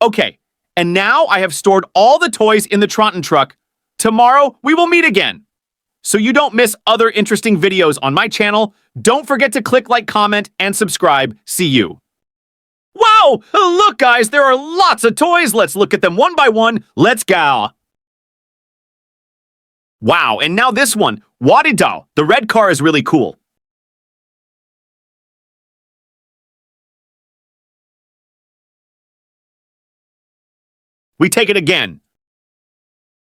Okay, and now I have stored all the toys in the Tronton truck. Tomorrow, we will meet again. So you don't miss other interesting videos on my channel, don't forget to click like, comment, and subscribe. See you. Wow! Look, guys, there are lots of toys. Let's look at them one by one. Let's go. Wow, and now this one. Wadidao. The red car is really cool. We take it again.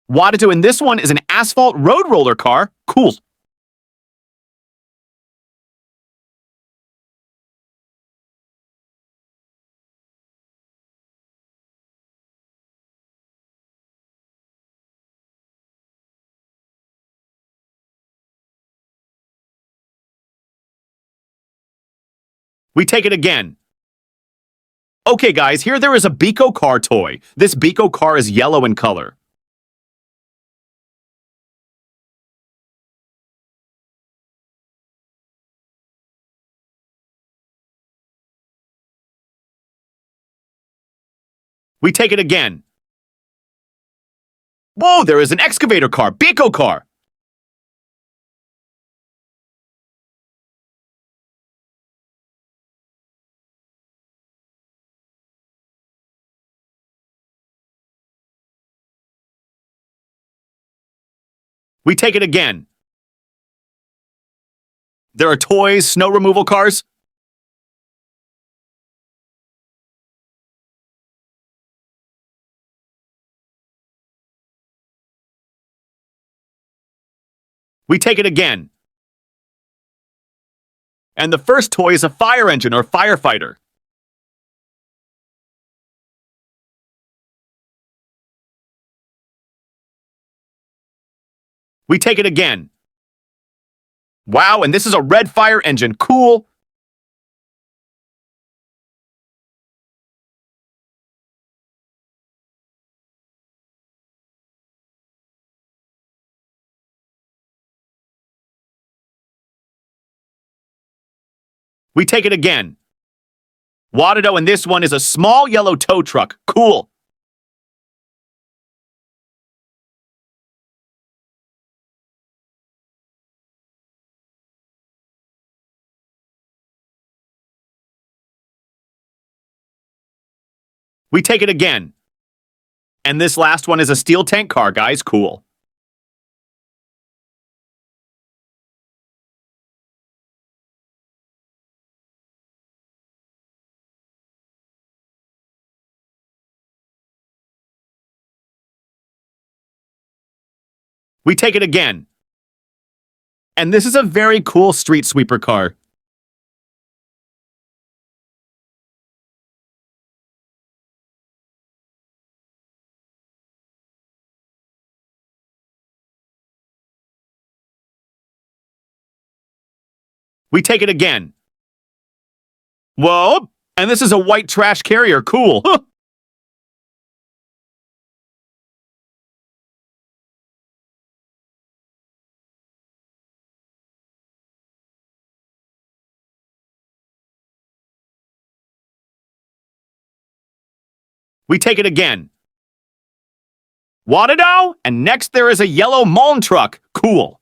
Wadidao, and this one is an asphalt road roller car. Cool. We take it again. Okay, guys, here there is a Biko car toy. This Biko car is yellow in color. We take it again. Whoa, there is an excavator car, Biko car. We take it again. There are toys, snow removal cars. We take it again. And the first toy is a fire engine or firefighter. We take it again. Wow, and this is a red fire engine. Cool. We take it again. Wadidao, and this one is a small yellow tow truck. Cool. We take it again. And this last one is a steel tank car, guys. Cool. We take it again. And this is a very cool street sweeper car. We take it again. Whoa! And this is a white trash carrier. Cool. We take it again. Wadidao, and next there is a yellow Mullen truck. Cool.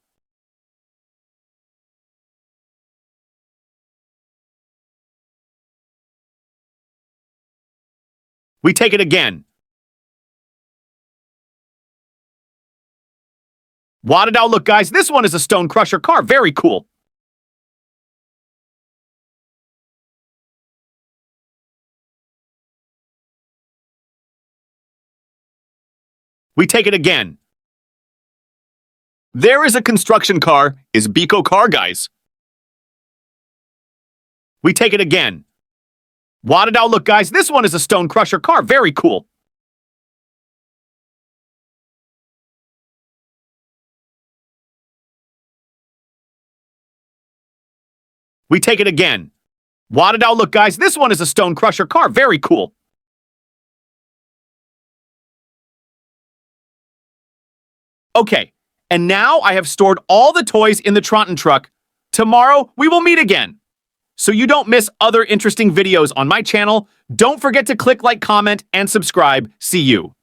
We take it again. Wadidao, look, guys, this one is a stone crusher car. Very cool. We take it again. There is a construction car. Is Biko car, guys. We take it again. Wadidao, look, guys, this one is a stone crusher car. Very cool. We take it again. Wadidao, look, guys, this one is a stone crusher car. Very cool. Okay, and now I have stored all the toys in the Tronton truck. Tomorrow, we will meet again. So you don't miss other interesting videos on my channel, don't forget to click like, comment, and subscribe. See you.